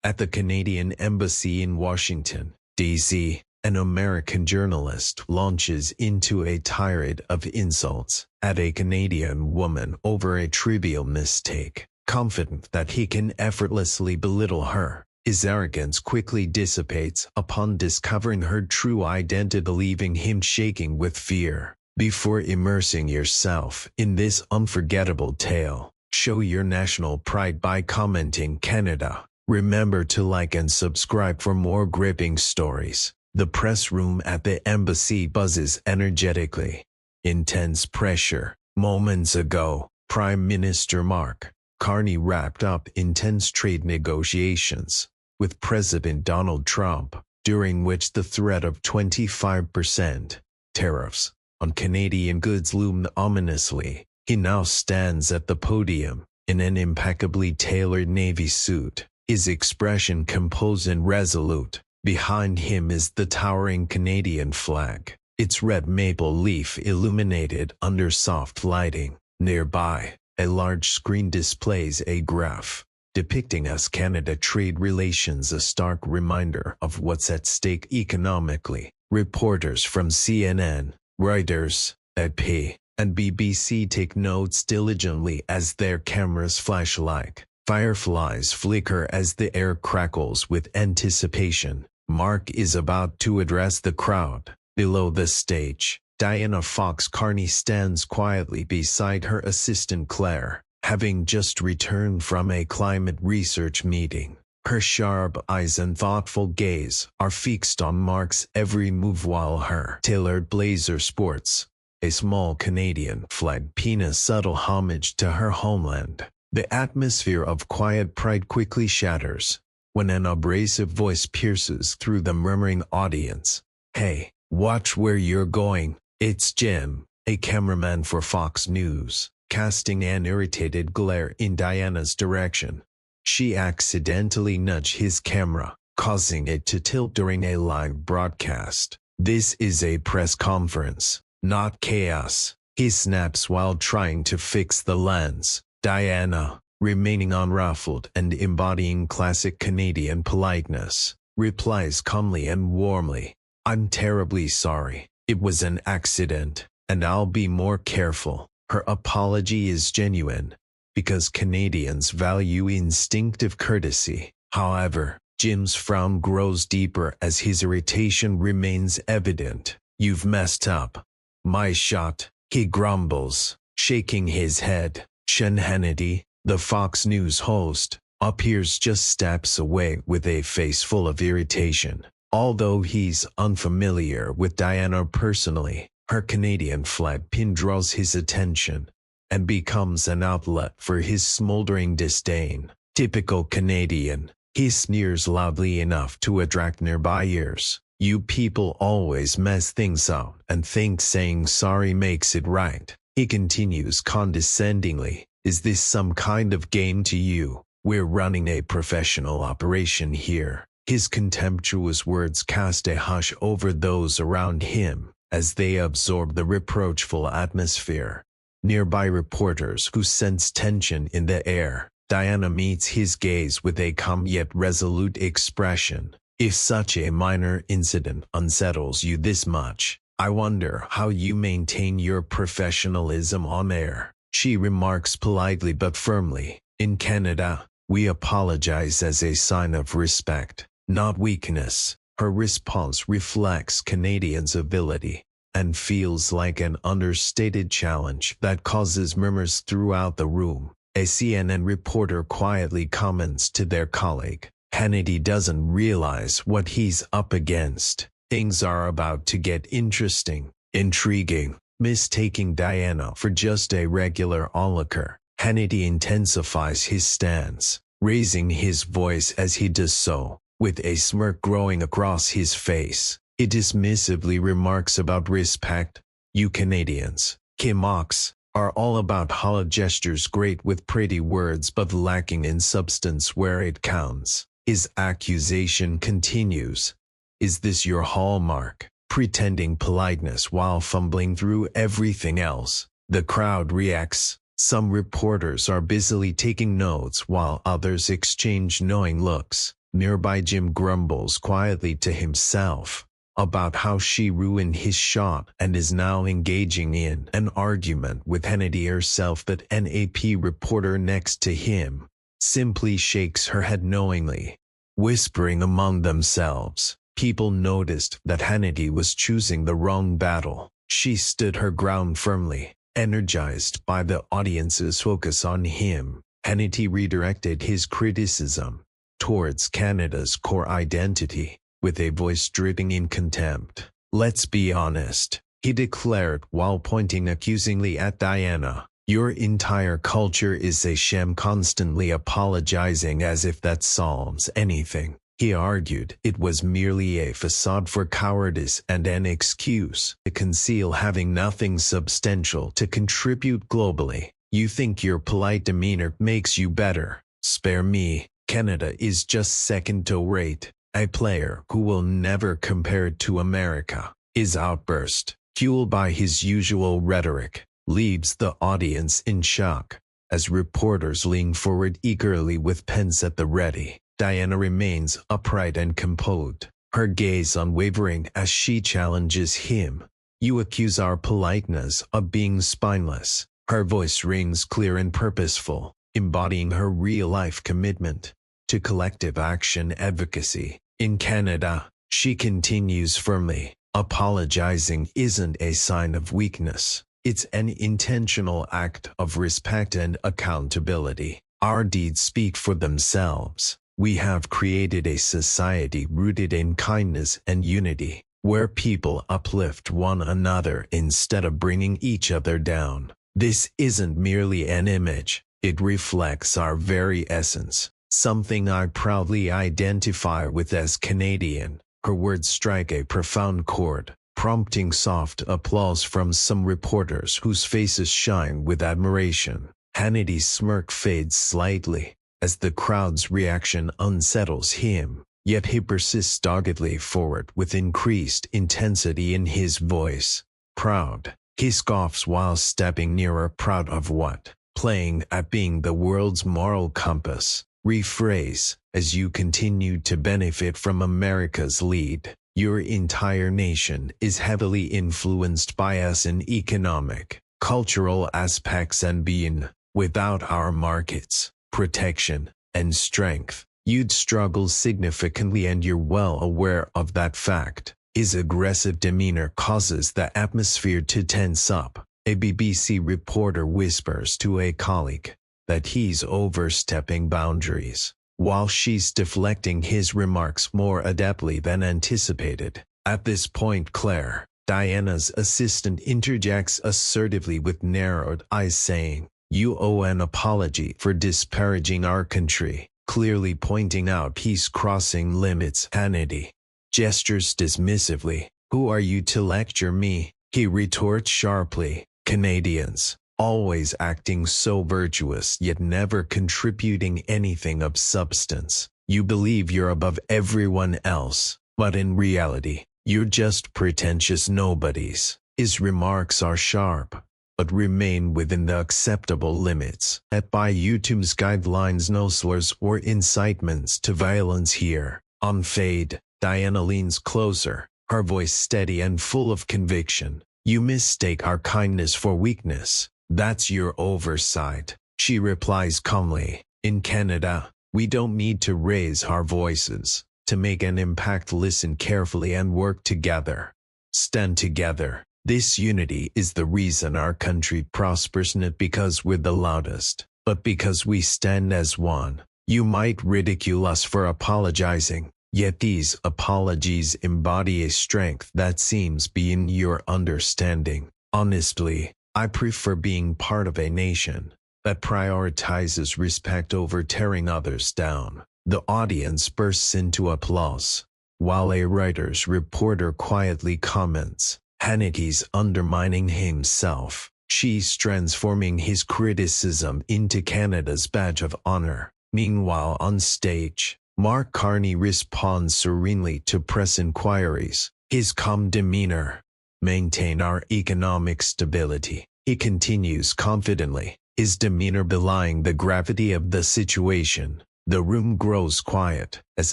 At the Canadian Embassy in Washington, D.C., an American journalist launches into a tirade of insults at a Canadian woman over a trivial mistake. Confident that he can effortlessly belittle her, his arrogance quickly dissipates upon discovering her true identity, leaving him shaking with fear. Before immersing yourself in this unforgettable tale, show your national pride by commenting Canada. Remember to like and subscribe for more gripping stories. The press room at the embassy buzzes energetically. Intense pressure. Moments ago, Prime Minister Mark Carney wrapped up intense trade negotiations with President Donald Trump, during which the threat of 25% tariffs on Canadian goods loomed ominously. He now stands at the podium in an impeccably tailored navy suit, his expression composed and resolute. Behind him is the towering Canadian flag, its red maple leaf illuminated under soft lighting. Nearby, a large screen displays a graph depicting US-Canada trade relations, a stark reminder of what's at stake economically. Reporters from CNN, Reuters, AP, and BBC take notes diligently as their cameras flash like fireflies flicker as the air crackles with anticipation. Mark is about to address the crowd. Below the stage, Diana Fox Carney stands quietly beside her assistant Claire, having just returned from a climate research meeting. Her sharp eyes and thoughtful gaze are fixed on Mark's every move, while her tailored blazer sports a small Canadian flag, paying a subtle homage to her homeland. The atmosphere of quiet pride quickly shatters when an abrasive voice pierces through the murmuring audience. "Hey, watch where you're going. It's Jim, a cameraman for Fox News," casting an irritated glare in Diana's direction. She accidentally nudged his camera, causing it to tilt during a live broadcast. "This is a press conference, not chaos," he snaps while trying to fix the lens. Diana, remaining unruffled and embodying classic Canadian politeness, replies calmly and warmly, "I'm terribly sorry. It was an accident, and I'll be more careful." Her apology is genuine, because Canadians value instinctive courtesy. However, Jim's frown grows deeper as his irritation remains evident. "You've messed up my shot," he grumbles, shaking his head. Sean Hannity, the Fox News host, appears just steps away with a face full of irritation. Although he's unfamiliar with Diana personally, her Canadian flag pin draws his attention and becomes an outlet for his smoldering disdain. "Typical Canadian," he sneers loudly enough to attract nearby ears. "You people always mess things up and think saying sorry makes it right," he continues condescendingly. "Is this some kind of game to you? We're running a professional operation here." His contemptuous words cast a hush over those around him as they absorb the reproachful atmosphere. Nearby reporters who sense tension in the air, Diana meets his gaze with a calm yet resolute expression. "If such a minor incident unsettles you this much, I wonder how you maintain your professionalism on air," she remarks politely but firmly. "In Canada, we apologize as a sign of respect, not weakness." Her response reflects Canadian civility and feels like an understated challenge that causes murmurs throughout the room. A CNN reporter quietly comments to their colleague, "Hannity doesn't realize what he's up against. Things are about to get interesting." Intriguing. Mistaking Diana for just a regular onlooker, Hannity intensifies his stance, raising his voice as he does so. With a smirk growing across his face, he dismissively remarks about respect. "You Canadians, Kimoks, are all about hollow gestures, great with pretty words but lacking in substance where it counts." His accusation continues. "Is this your hallmark? Pretending politeness while fumbling through everything else?" The crowd reacts. Some reporters are busily taking notes while others exchange knowing looks. Nearby Jim grumbles quietly to himself about how she ruined his shot and is now engaging in an argument with Hannity herself. That NAP reporter next to him simply shakes her head knowingly, whispering among themselves. People noticed that Hannity was choosing the wrong battle. She stood her ground firmly, energized by the audience's focus on him. Hannity redirected his criticism towards Canada's core identity, with a voice dripping in contempt. "Let's be honest," he declared while pointing accusingly at Diana. "Your entire culture is a sham, constantly apologizing as if that solves anything." He argued it was merely a facade for cowardice and an excuse to conceal having nothing substantial to contribute globally. "You think your polite demeanor makes you better? Spare me. Canada is just second-rate. A player who will never compare to America." His outburst, fueled by his usual rhetoric, leaves the audience in shock as reporters lean forward eagerly with pens at the ready. Diana remains upright and composed, her gaze unwavering as she challenges him. "You accuse our politeness of being spineless." Her voice rings clear and purposeful, embodying her real-life commitment to collective action advocacy. "In Canada," she continues firmly, "apologizing isn't a sign of weakness. It's an intentional act of respect and accountability. Our deeds speak for themselves. We have created a society rooted in kindness and unity, where people uplift one another instead of bringing each other down. This isn't merely an image, it reflects our very essence, something I proudly identify with as Canadian." Her words strike a profound chord, prompting soft applause from some reporters whose faces shine with admiration. Hannity's smirk fades slightly as the crowd's reaction unsettles him, yet he persists doggedly forward with increased intensity in his voice. "Proud," he scoffs while stepping nearer. "Proud of what? Playing at being the world's moral compass. Rephrase, as you continue to benefit from America's lead. Your entire nation is heavily influenced by us in economic, cultural aspects, and being without our markets, protection, and strength, you'd struggle significantly, and you're well aware of that fact." His aggressive demeanor causes the atmosphere to tense up. A BBC reporter whispers to a colleague that he's overstepping boundaries, while she's deflecting his remarks more adeptly than anticipated. At this point, Claire, Diana's assistant, interjects assertively with narrowed eyes, saying, "You owe an apology for disparaging our country," clearly pointing out he's crossing limits. Hannity gestures dismissively. "Who are you to lecture me?" he retorts sharply. "Canadians, always acting so virtuous yet never contributing anything of substance. You believe you're above everyone else, but in reality, you're just pretentious nobodies." His remarks are sharp, but remain within the acceptable limits. Set by YouTube's guidelines, no slurs or incitements to violence here. On Fade, Diana leans closer, her voice steady and full of conviction. "You mistake our kindness for weakness. That's your oversight," she replies calmly. "In Canada, we don't need to raise our voices to make an impact. Listen carefully and work together. Stand together. This unity is the reason our country prospers, not because we're the loudest, but because we stand as one. You might ridicule us for apologizing, yet these apologies embody a strength that seems beyond your understanding. Honestly, I prefer being part of a nation that prioritizes respect over tearing others down." The audience bursts into applause, while a Reuters reporter quietly comments, "Hannity's undermining himself. She's transforming his criticism into Canada's badge of honor." Meanwhile, on stage, Mark Carney responds serenely to press inquiries. His calm demeanor maintains our economic stability. He continues confidently, his demeanor belying the gravity of the situation. The room grows quiet as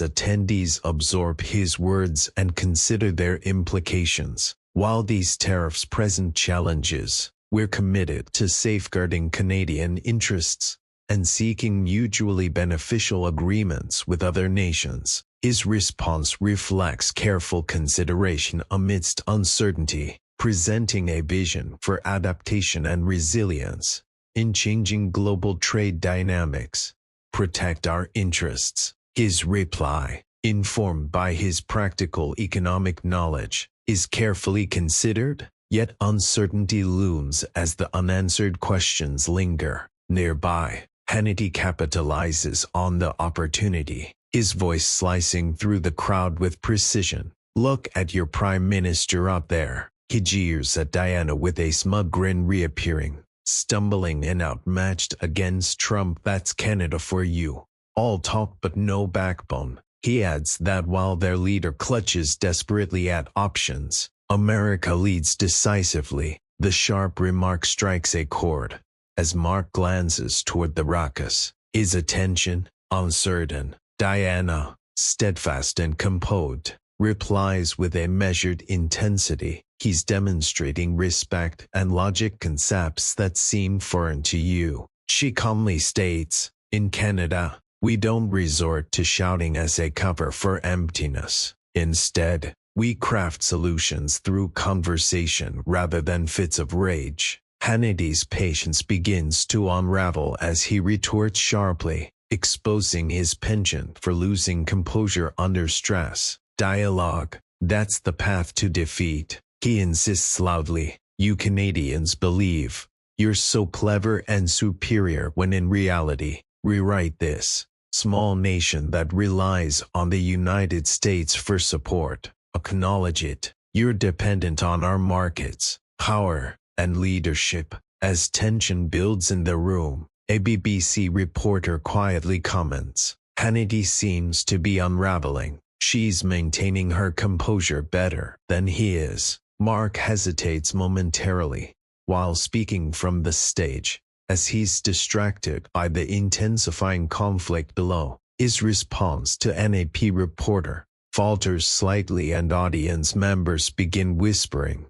attendees absorb his words and consider their implications. While these tariffs present challenges, we're committed to safeguarding Canadian interests and seeking mutually beneficial agreements with other nations. His response reflects careful consideration amidst uncertainty, presenting a vision for adaptation and resilience in changing global trade dynamics. Protect our interests. His reply, informed by his practical economic knowledge, is carefully considered, yet uncertainty looms as the unanswered questions linger. Nearby, Hannity capitalizes on the opportunity, his voice slicing through the crowd with precision. "Look at your prime minister up there." He jeers at Diana with a smug grin reappearing, stumbling and outmatched against Trump. "That's Canada for you. All talk but no backbone." He adds that while their leader clutches desperately at options, America leads decisively. The sharp remark strikes a chord. As Mark glances toward the ruckus, his attention uncertain, Diana, steadfast and composed, replies with a measured intensity. He's demonstrating respect and logic concepts that seem foreign to you. She calmly states, "In Canada, we don't resort to shouting as a cover for emptiness. Instead, we craft solutions through conversation rather than fits of rage." Hannity's patience begins to unravel as he retorts sharply, exposing his penchant for losing composure under stress. "Dialogue, that's the path to defeat," he insists loudly. "You Canadians believe you're so clever and superior when in reality, rewrite this. Small nation that relies on the United States for support. Acknowledge it. You're dependent on our markets, power, and leadership." As tension builds in the room, a BBC reporter quietly comments, "Hannity seems to be unraveling. She's maintaining her composure better than he is." Mark hesitates momentarily while speaking from the stage, as he's distracted by the intensifying conflict below. His response to NAP reporter falters slightly and audience members begin whispering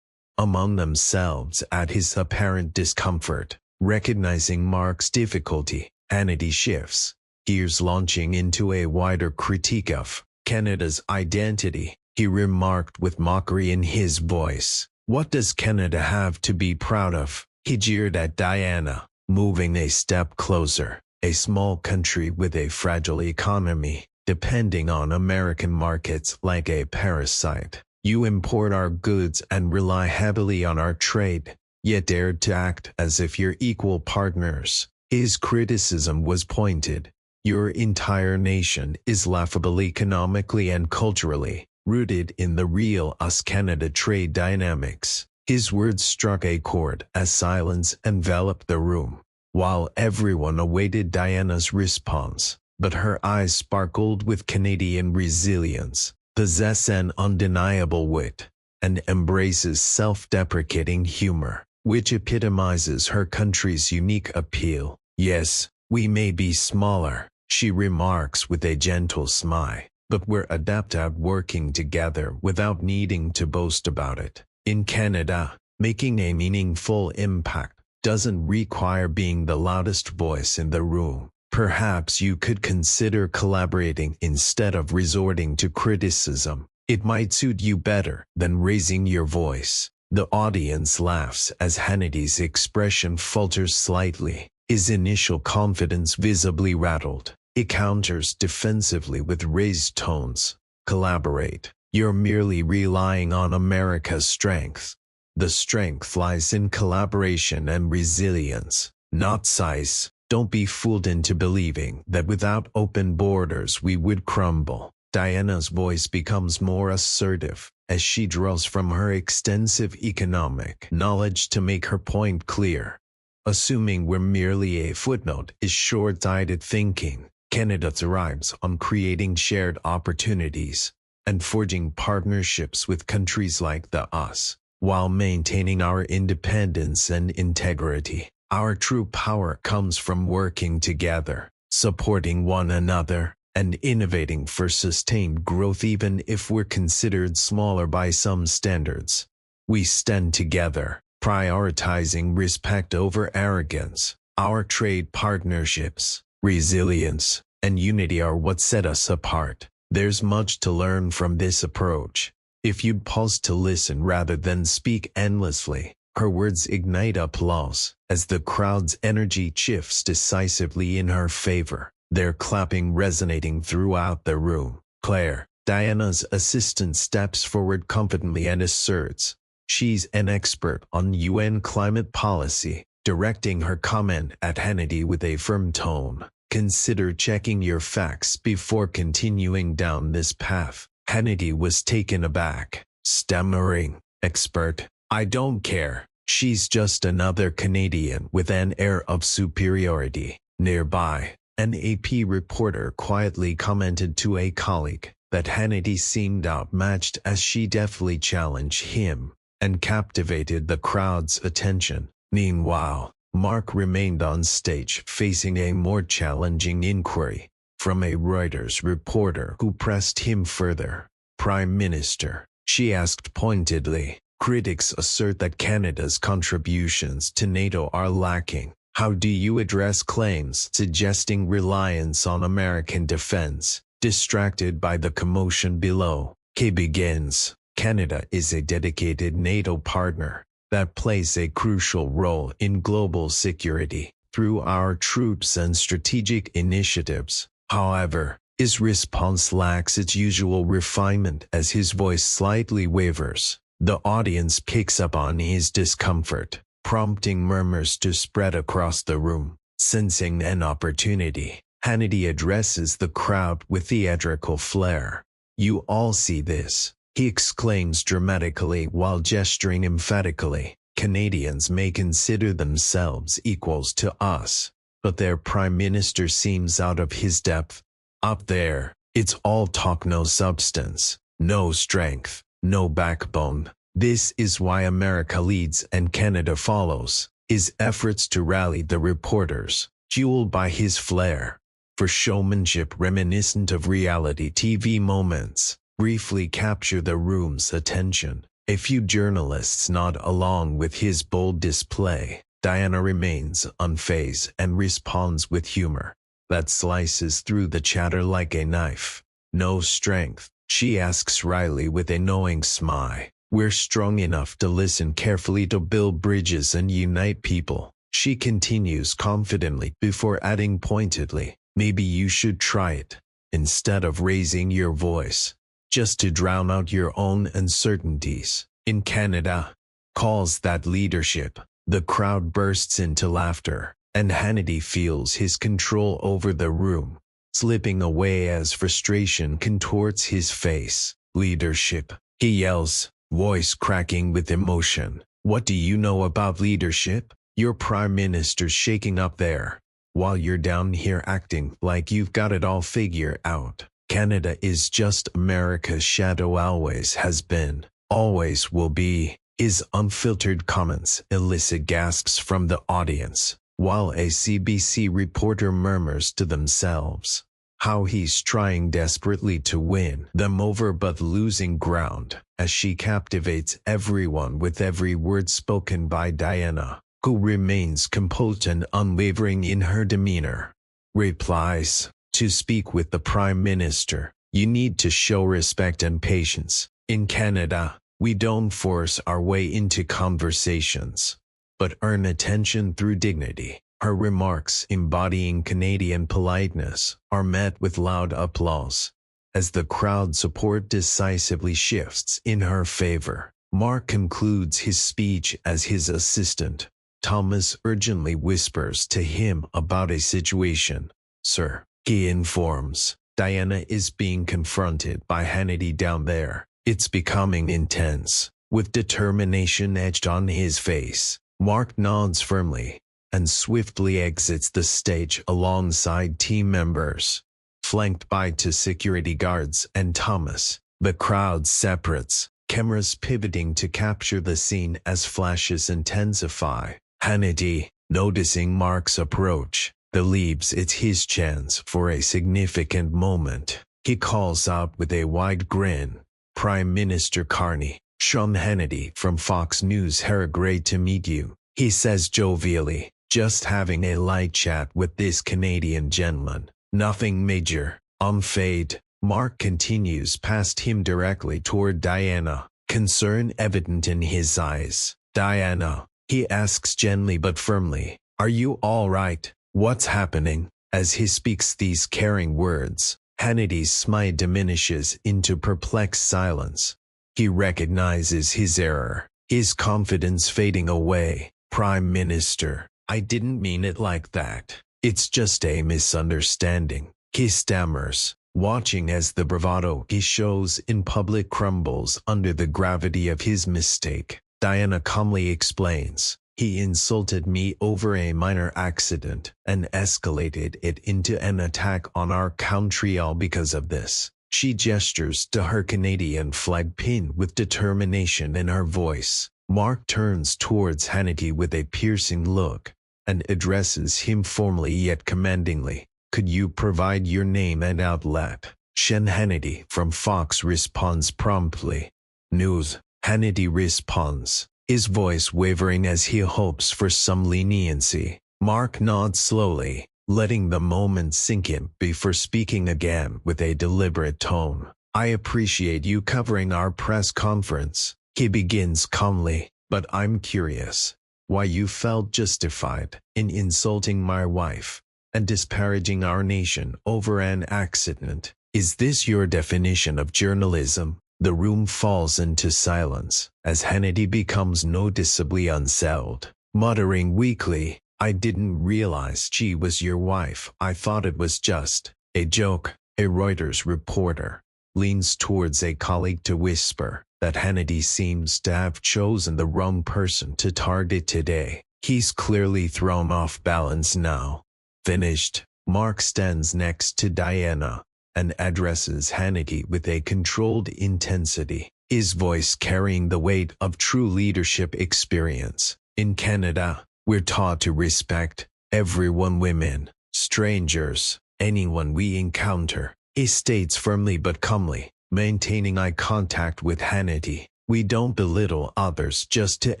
among themselves at his apparent discomfort. Recognizing Mark's difficulty, Hannity shifts gears, launching into a wider critique of Canada's identity. He remarked with mockery in his voice, "What does Canada have to be proud of?" He jeered at Diana, moving a step closer. "A small country with a fragile economy, depending on American markets like a parasite. You import our goods and rely heavily on our trade, yet dared to act as if you're equal partners." His criticism was pointed. Your entire nation is laughable economically and culturally, rooted in the real US-Canada trade dynamics. His words struck a chord as silence enveloped the room, while everyone awaited Diana's response. But her eyes sparkled with Canadian resilience, possess an undeniable wit, and embraces self-deprecating humor, which epitomizes her country's unique appeal. "Yes, we may be smaller," she remarks with a gentle smile, "but we're adept at working together without needing to boast about it. In Canada, making a meaningful impact doesn't require being the loudest voice in the room. Perhaps you could consider collaborating instead of resorting to criticism. It might suit you better than raising your voice." The audience laughs as Hannity's expression falters slightly, his initial confidence visibly rattled. He counters defensively with raised tones. "Collaborate. You're merely relying on America's strength. The strength lies in collaboration and resilience, not size. Don't be fooled into believing that without open borders we would crumble." Diana's voice becomes more assertive as she draws from her extensive economic knowledge to make her point clear. "Assuming we're merely a footnote is short-sighted thinking. Canada thrives on creating shared opportunities and forging partnerships with countries like the US, while maintaining our independence and integrity. Our true power comes from working together." supporting one another, and innovating for sustained growth even if we're considered smaller by some standards. We stand together, prioritizing respect over arrogance. Our trade partnerships, resilience, and unity are what set us apart. There's much to learn from this approach. If you'd pause to listen rather than speak endlessly, her words ignite applause as the crowd's energy shifts decisively in her favor, their clapping resonating throughout the room. Claire, Diana's assistant, steps forward confidently and asserts she's an expert on UN climate policy, directing her comment at Hannity with a firm tone. Consider checking your facts before continuing down this path. Hannity was taken aback, stammering, "Expert? I don't care. She's just another Canadian," with an air of superiority. Nearby, an AP reporter quietly commented to a colleague that Hannity seemed outmatched as she deftly challenged him and captivated the crowd's attention. Meanwhile, Mark remained on stage facing a more challenging inquiry from a Reuters reporter who pressed him further. "Prime Minister," she asked pointedly, "critics assert that Canada's contributions to NATO are lacking. How do you address claims suggesting reliance on American defense?" Distracted by the commotion below, Kay begins. "Canada is a dedicated NATO partner that plays a crucial role in global security through our troops and strategic initiatives." However, his response lacks its usual refinement as his voice slightly wavers. The audience picks up on his discomfort, prompting murmurs to spread across the room. Sensing an opportunity, Hannity addresses the crowd with theatrical flair. "You all see this," he exclaims dramatically while gesturing emphatically. "Canadians may consider themselves equals to us, but their Prime Minister seems out of his depth. Up there, it's all talk, no substance, no strength, no backbone. This is why America leads and Canada follows." His efforts to rally the reporters, fueled by his flair for showmanship reminiscent of reality TV moments, briefly capture the room's attention. A few journalists nod along with his bold display. Diana remains unfazed and responds with humor that slices through the chatter like a knife. "No strength?" she asks wryly with a knowing smile. "We're strong enough to listen carefully, to build bridges and unite people," she continues confidently before adding pointedly, "Maybe you should try it, instead of raising your voice, just to drown out your own uncertainties." In Canada, calls that leadership. The crowd bursts into laughter, and Hannity feels his control over the room slipping away as frustration contorts his face. "Leadership," he yells, voice cracking with emotion. "What do you know about leadership? Your Prime Minister's shaking up there, while you're down here acting like you've got it all figured out. Canada is just America's shadow, always has been, always will be." His unfiltered comments elicit gasps from the audience, while a CBC reporter murmurs to themselves how he's trying desperately to win them over but losing ground, as she captivates everyone with every word spoken by Diana, who remains composed and unwavering in her demeanor. Replies, "To speak with the Prime Minister, you need to show respect and patience. In Canada, we don't force our way into conversations, but earn attention through dignity." Her remarks, embodying Canadian politeness, are met with loud applause as the crowd support decisively shifts in her favor. Mark concludes his speech as his assistant, Thomas, urgently whispers to him about a situation. "Sir," he informs, "Diana is being confronted by Hannity down there. It's becoming intense." With determination etched on his face, Mark nods firmly and swiftly exits the stage alongside team members. Flanked by two security guards and Thomas, the crowd separates, cameras pivoting to capture the scene as flashes intensify. Hannity, noticing Mark's approach, believes it's his chance for a significant moment. He calls out with a wide grin, "Prime Minister Carney, Sean Hannity from Fox News here, great to meet you," he says jovially, "just having a light chat with this Canadian gentleman. Nothing major." Unfazed, Mark continues past him directly toward Diana, concern evident in his eyes. "Diana," he asks gently but firmly, "are you all right? What's happening?" As he speaks these caring words, Hannity's smile diminishes into perplexed silence. He recognizes his error, his confidence fading away. "Prime Minister, I didn't mean it like that. It's just a misunderstanding," he stammers, watching as the bravado he shows in public crumbles under the gravity of his mistake. Diana calmly explains, "He insulted me over a minor accident and escalated it into an attack on our country, all because of this." She gestures to her Canadian flag pinned with determination in her voice. Mark turns towards Hannity with a piercing look and addresses him formally yet commandingly. "Could you provide your name and outlet?" Sean Hannity from Fox responds promptly. "News," Hannity responds, his voice wavering as he hopes for some leniency. Mark nods slowly, letting the moment sink in before speaking again with a deliberate tone. "I appreciate you covering our press conference," he begins calmly, "but I'm curious why you felt justified in insulting my wife and disparaging our nation over an accident. Is this your definition of journalism?" The room falls into silence as Hannity becomes noticeably unsettled, muttering weakly, "I didn't realize she was your wife. I thought it was just a joke." A Reuters reporter leans towards a colleague to whisper that Hannity seems to have chosen the wrong person to target today. He's clearly thrown off balance now. Finished, Mark stands next to Diana and addresses Hannity with a controlled intensity, his voice carrying the weight of true leadership experience. "In Canada, we're taught to respect everyone, women, strangers, anyone we encounter," he states firmly but calmly, maintaining eye contact with Hannity. "We don't belittle others just to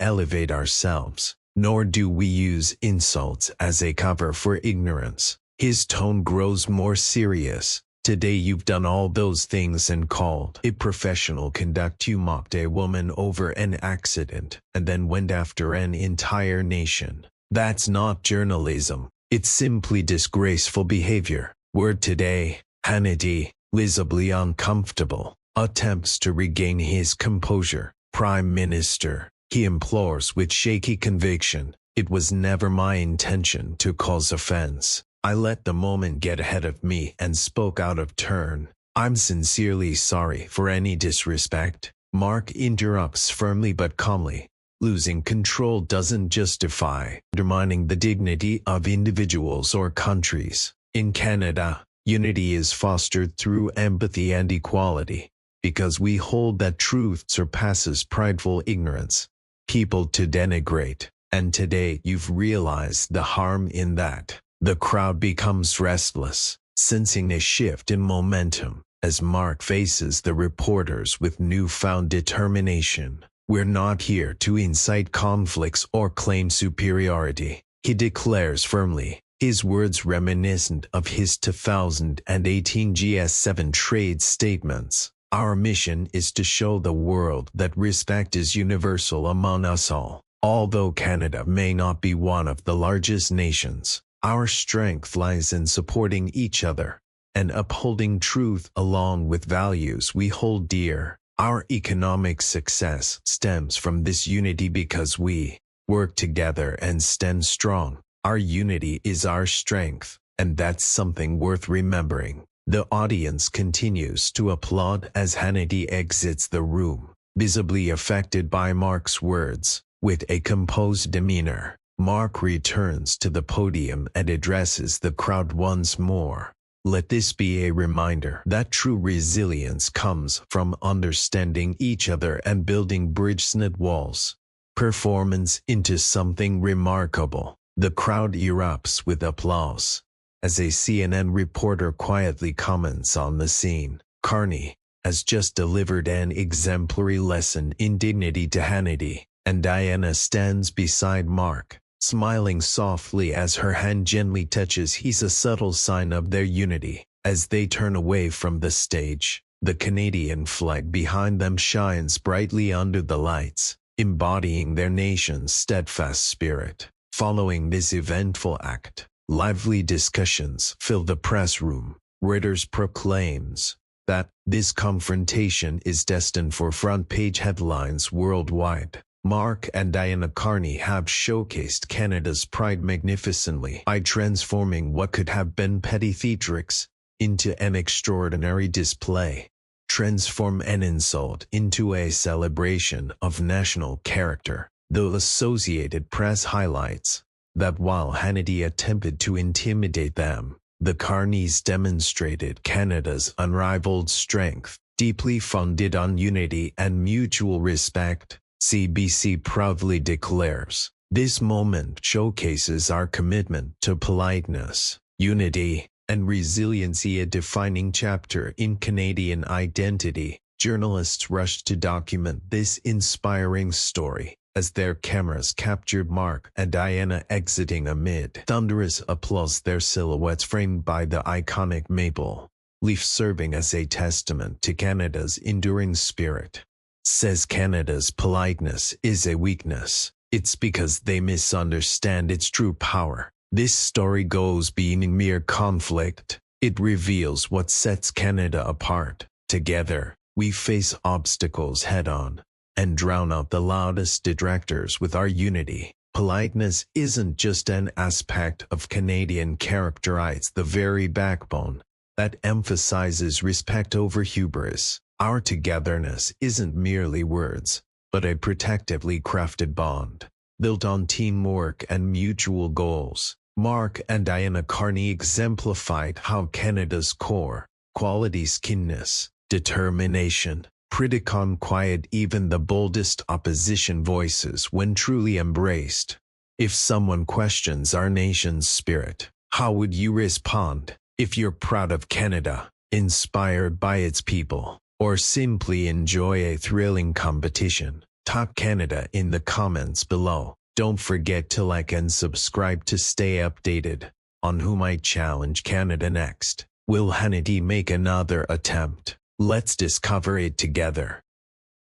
elevate ourselves, nor do we use insults as a cover for ignorance." His tone grows more serious. "Today you've done all those things and called it professional conduct. You mocked a woman over an accident and then went after an entire nation. That's not journalism. It's simply disgraceful behavior." Word today, Hannity, visibly uncomfortable, attempts to regain his composure. "Prime Minister," he implores with shaky conviction, "it was never my intention to cause offense. I let the moment get ahead of me and spoke out of turn. I'm sincerely sorry for any disrespect." Mark interrupts firmly but calmly. "Losing control doesn't justify undermining the dignity of individuals or countries. In Canada, unity is fostered through empathy and equality, because we hold that truth surpasses prideful ignorance. People to denigrate, and today you've realized the harm in that." The crowd becomes restless, sensing a shift in momentum, as Mark faces the reporters with newfound determination. "We're not here to incite conflicts or claim superiority," he declares firmly, his words reminiscent of his 2018 G7 trade statements. "Our mission is to show the world that respect is universal among us all. Although Canada may not be one of the largest nations, our strength lies in supporting each other and upholding truth along with values we hold dear. Our economic success stems from this unity because we work together and stand strong. Our unity is our strength, and that's something worth remembering." The audience continues to applaud as Hannity exits the room, visibly affected by Mark's words. With a composed demeanor, Mark returns to the podium and addresses the crowd once more. "Let this be a reminder that true resilience comes from understanding each other and building bridges, not walls. Performance into something remarkable." The crowd erupts with applause as a CNN reporter quietly comments on the scene. Carney has just delivered an exemplary lesson in dignity to Hannity, and Diana stands beside Mark, smiling softly as her hand gently touches his, a subtle sign of their unity. As they turn away from the stage, the Canadian flag behind them shines brightly under the lights, embodying their nation's steadfast spirit. Following this eventful act, lively discussions fill the press room. Reuters proclaims that this confrontation is destined for front-page headlines worldwide. Mark and Diana Carney have showcased Canada's pride magnificently by transforming what could have been petty theatrics into an extraordinary display. Transform an insult into a celebration of national character. The Associated Press highlights that while Hannity attempted to intimidate them, the Carneys demonstrated Canada's unrivaled strength, deeply founded on unity and mutual respect. CBC proudly declares, "This moment showcases our commitment to politeness, unity, and resiliency, a defining chapter in Canadian identity." Journalists rushed to document this inspiring story as their cameras captured Mark and Diana exiting amid thunderous applause, their silhouettes framed by the iconic maple leaf serving as a testament to Canada's enduring spirit. Says Canada's politeness is a weakness, it's because they misunderstand its true power. This story goes beyond mere conflict. It reveals what sets Canada apart. Together, we face obstacles head-on and drown out the loudest detractors with our unity. Politeness isn't just an aspect of Canadian character, it's the very backbone that emphasizes respect over hubris. Our togetherness isn't merely words, but a protectively crafted bond, built on teamwork and mutual goals. Mark and Diana Carney exemplified how Canada's core qualities, keenness, determination, criticon quiet even the boldest opposition voices when truly embraced. If someone questions our nation's spirit, how would you respond? If you're proud of Canada, inspired by its people, or simply enjoy a thrilling competition, talk Canada in the comments below. Don't forget to like and subscribe to stay updated on who might challenge Canada next. Will Hannity make another attempt? Let's discover it together.